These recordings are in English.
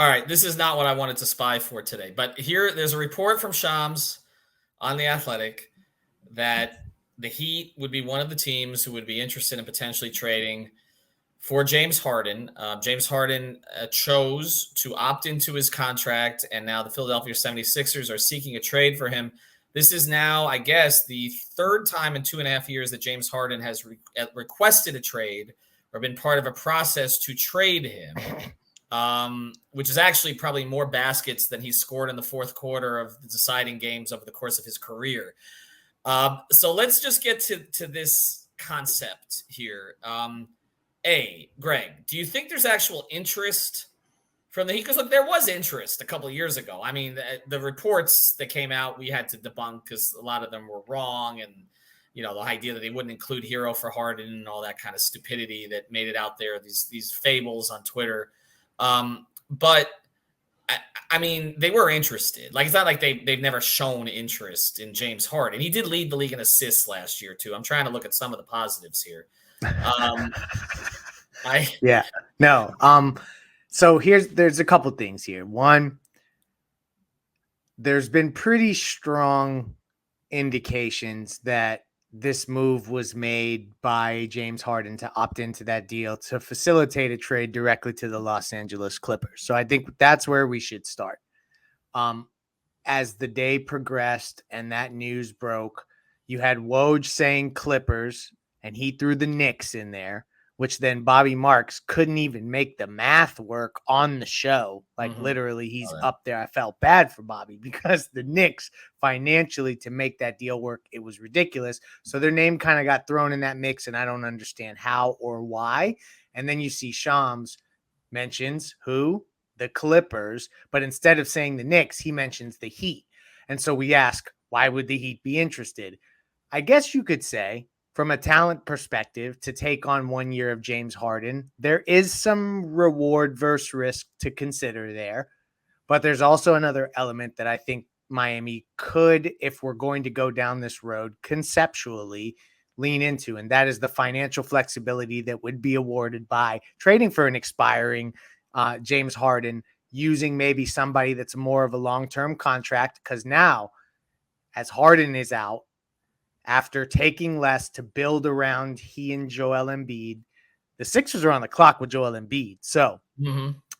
All right, this is not what I wanted to spy for today, but there's a report from Shams on The Athletic that the Heat would be one of the teams who would be interested in potentially trading for James Harden. James Harden chose to opt into his contract, and now the Philadelphia 76ers are seeking a trade for him. This is now, I guess, the third time in 2.5 years that James Harden has requested a trade or been part of a process to trade him. Which is actually probably more baskets than he scored in the fourth quarter of the deciding games over the course of his career. So let's just get to this concept here. Greg, do you think there's actual interest from the Heat? Because look, there was interest a couple of years ago. I mean, the reports that came out, we had to debunk because a lot of them were wrong, and the idea that they wouldn't include Hero for Harden and all that kind of stupidity that made it out there. These fables on Twitter. But I mean, they were interested. Like, it's not like they've never shown interest in James Harden. He did lead the league in assists last year too. I'm trying to look at some of the positives here. So there's a couple things here. One, there's been pretty strong indications that this move was made by James Harden to opt into that deal to facilitate a trade directly to the Los Angeles Clippers. So I think that's where we should start. As the day progressed and that news broke, you had Woj saying Clippers, and he threw the Knicks in there, which then Bobby Marks couldn't even make the math work on the show. Like, literally, he's up there. I felt bad for Bobby because the Knicks financially, to make that deal work, it was ridiculous. So their name kind of got thrown in that mix, and I don't understand how or why. And then you see Shams mentions who? The Clippers. But instead of saying the Knicks, he mentions the Heat. And so we ask, why would the Heat be interested? I guess you could say, from a talent perspective, to take on 1 year of James Harden, there is some reward versus risk to consider there. But there's also another element that I think Miami could, if we're going to go down this road, conceptually lean into, and that is the financial flexibility that would be awarded by trading for an expiring James Harden, using maybe somebody that's more of a long-term contract, because now, as Harden is out, after taking less to build around he and Joel Embiid, the Sixers are on the clock with Joel Embiid. So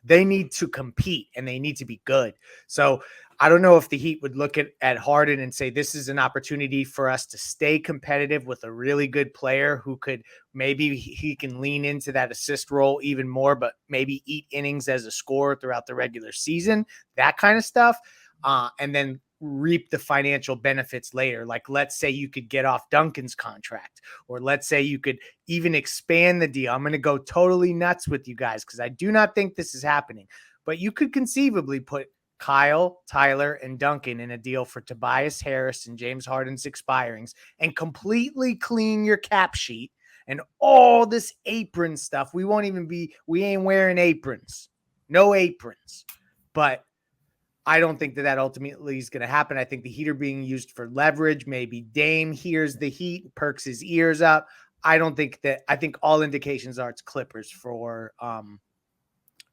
they need to compete and they need to be good. So I don't know if the Heat would look at Harden and say, this is an opportunity for us to stay competitive with a really good player who could, maybe he can lean into that assist role even more, but maybe eat innings as a scorer throughout the regular season, that kind of stuff. And then reap the financial benefits later. Like, let's say you could get off Duncan's contract, or let's say you could even expand the deal. I'm going to go totally nuts with you guys because I do not think this is happening, but you could conceivably put Kyle, Tyler, and Duncan in a deal for Tobias Harris and James Harden's expirings and completely clean your cap sheet and all this apron stuff. We ain't wearing aprons, no aprons, but I don't think that ultimately is going to happen. I think the Heat are being used for leverage. Maybe Dame hears the Heat, perks his ears up. I think all indications are it's Clippers for,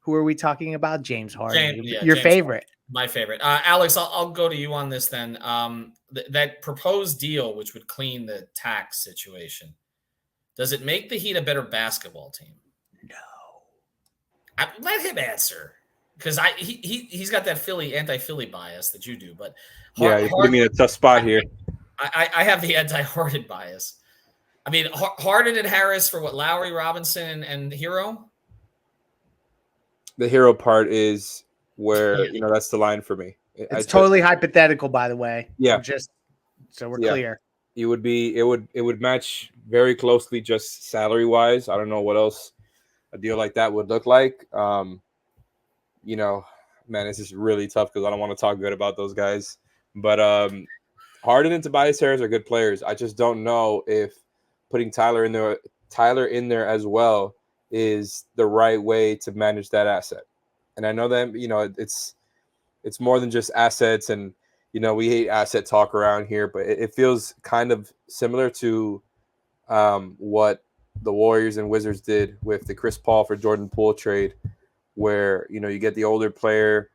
who are we talking about? James Harden, your James favorite. Harden, my favorite. Alex, I'll go to you on this then. That proposed deal, which would clean the tax situation, does it make the Heat a better basketball team? No. Let him answer. Because he's got that anti-Philly bias that you do, but you're putting me in a tough spot here. I have the anti-Harden bias. I mean, Harden and Harris for what? Lowry, Robinson, and Hero. The Hero part is where that's the line for me. It's totally hypothetical, by the way. Yeah, so we're clear. It would match very closely just salary wise. I don't know what else a deal like that would look like. Man, this is really tough because I don't want to talk good about those guys. But Harden and Tobias Harris are good players. I just don't know if putting Tyler in there as well is the right way to manage that asset. And I know that it's more than just assets, and we hate asset talk around here, but it feels kind of similar to what the Warriors and Wizards did with the Chris Paul for Jordan Poole trade. where, you know, you get the older player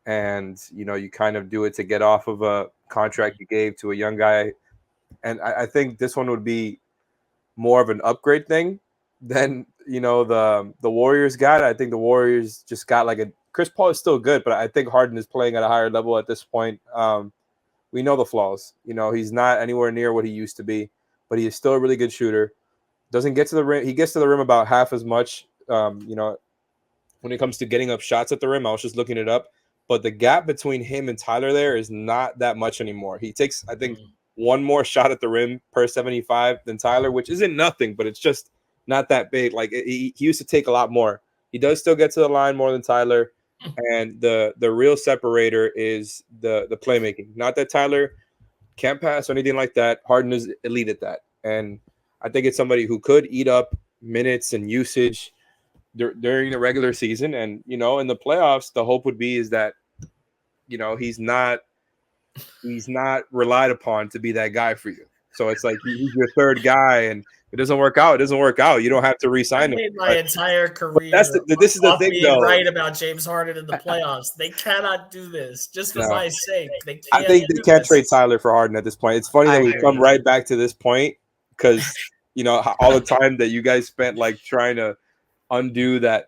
and, you know, you kind of do it to get off of a contract you gave to a young guy. And I think this one would be more of an upgrade thing than, you know, the Warriors got. I think the Warriors just got like a Chris Paul is still good, but I think Harden is playing at a higher level at this point. We know the flaws. You know, he's not anywhere near what he used to be, but he is still a really good shooter. Doesn't get to the rim. He gets to the rim about half as much. You know, when it comes to getting up shots at the rim, I was just looking it up. But the gap between him and Tyler there is not that much anymore. He takes, I think, one more shot at the rim per 75 than Tyler, which isn't nothing, but it's just not that big. Like he used to take a lot more. He does still get to the line more than Tyler. And the real separator is the playmaking. Not that Tyler can't pass or anything like that. Harden is elite at that. And I think it's somebody who could eat up minutes and usage during the regular season. And, you know, in the playoffs, the hope would be is that, you know, he's not relied upon to be that guy for you. So it's like he's your third guy, and it doesn't work out. It doesn't work out. You don't have to re-sign him. I made my entire career. This is the thing, being though. Right about James Harden in the playoffs. They cannot do this just for my sake. They can't. I think they can't trade Tyler for Harden at this point. It's funny that we come right back to this point because, you know, all the time that you guys spent like trying to undo that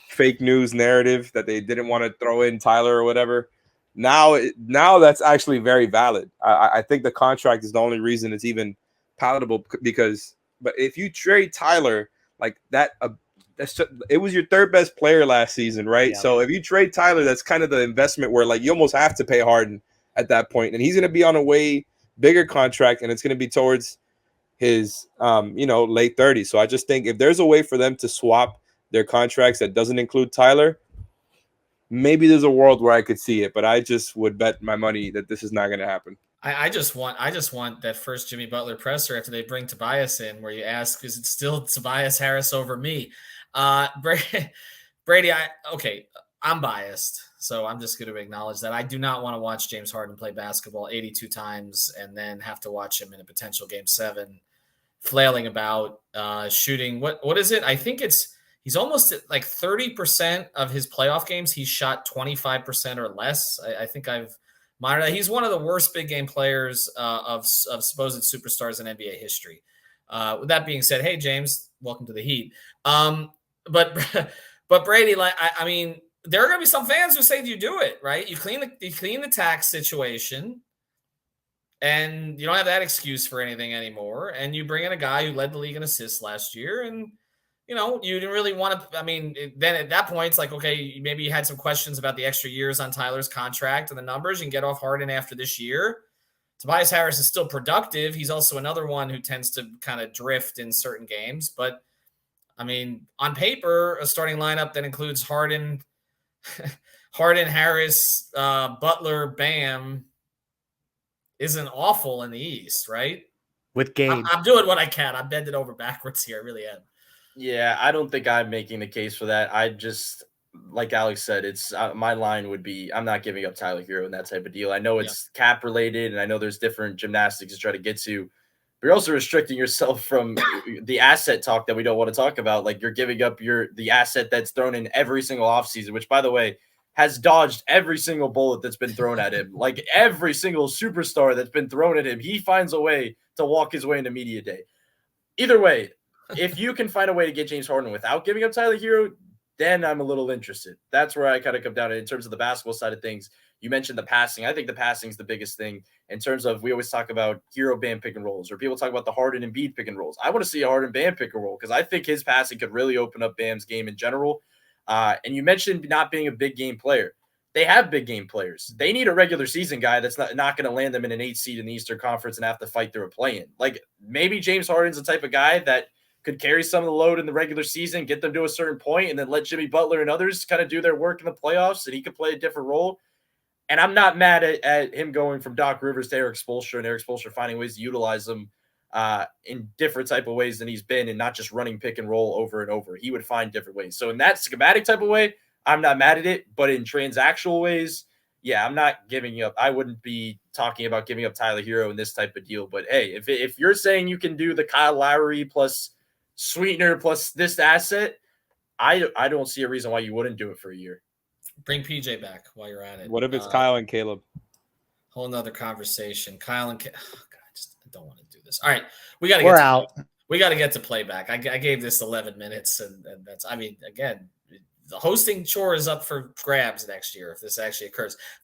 fake news narrative that they didn't want to throw in Tyler or whatever. Now that's actually very valid. I think the contract is the only reason it's even palatable because, but if you trade Tyler like that, it was your third best player last season, right? Yeah. So if you trade Tyler, that's kind of the investment where like you almost have to pay Harden at that point, and he's going to be on a way bigger contract, and it's going to be towards his you know, late 30s. So I just think if there's a way for them to swap their contracts that doesn't include Tyler, maybe there's a world where I could see it, but I just would bet my money that this is not going to happen. I just want that first Jimmy Butler presser after they bring Tobias in, where you ask, is it still Tobias Harris over me? Brady, I'm biased, so I'm just going to acknowledge that I do not want to watch James Harden play basketball 82 times and then have to watch him in a potential Game 7 flailing about, shooting. What is it? I think he's almost at like 30% of his playoff games. He's shot 25% or less. I think I've monitored that. He's one of the worst big game players of supposed superstars in NBA history. With that being said, hey, James, welcome to the Heat. But Brady, like, I mean, there are going to be some fans who say you do it, right? You clean the tax situation, and you don't have that excuse for anything anymore. And you bring in a guy who led the league in assists last year, and you know, you didn't really want to. I mean, then at that point, it's like, okay, maybe you had some questions about the extra years on Tyler's contract and the numbers. You can get off Harden after this year. Tobias Harris is still productive. He's also another one who tends to kind of drift in certain games. But I mean, on paper, a starting lineup that includes Harden, Harris, Butler, Bam isn't awful in the East, right? With Gabe. I'm doing what I can. I'm bending over backwards here. I really am. Yeah, I don't think I'm making the case for that. I just, like Alex said, it's my line would be, I'm not giving up Tyler Hero and that type of deal. I know it's cap related, and I know there's different gymnastics to try to get to, but you're also restricting yourself from the asset talk that we don't want to talk about. Like, you're giving up the asset that's thrown in every single offseason, which, by the way, has dodged every single bullet that's been thrown at him. Like, every single superstar that's been thrown at him, he finds a way to walk his way into media day. Either way, if you can find a way to get James Harden without giving up Tyler Hero, then I'm a little interested. That's where I kind of come down in terms of the basketball side of things. You mentioned the passing. I think the passing is the biggest thing in terms of, we always talk about Hero Bam pick and rolls, or people talk about the Harden and Embiid pick and rolls. I want to see a Harden Bam pick and roll because I think his passing could really open up Bam's game in general. And you mentioned not being a big game player. They have big game players. They need a regular season guy that's not going to land them in an 8 seed in the Eastern Conference and have to fight through a play-in. Like, maybe James Harden's the type of guy that could carry some of the load in the regular season, get them to a certain point, and then let Jimmy Butler and others kind of do their work in the playoffs, and he could play a different role. And I'm not mad at him going from Doc Rivers to Eric Spoelstra, and Eric Spoelstra finding ways to utilize him in different type of ways than he's been, and not just running pick and roll over and over. He would find different ways. So in that schematic type of way, I'm not mad at it. But in transactional ways, yeah, I'm not giving up. I wouldn't be talking about giving up Tyler Hero in this type of deal. But hey, if you're saying you can do the Kyle Lowry plus sweetener plus this asset, I don't see a reason why you wouldn't do it for a year. Bring PJ back while you're at it. What if it's Kyle and Caleb? Whole nother conversation. Kyle and oh God, I don't want to do this. All right, we're out. We got to get to playback. I gave this 11 minutes, and that's. I mean, again, the hosting chore is up for grabs next year if this actually occurs.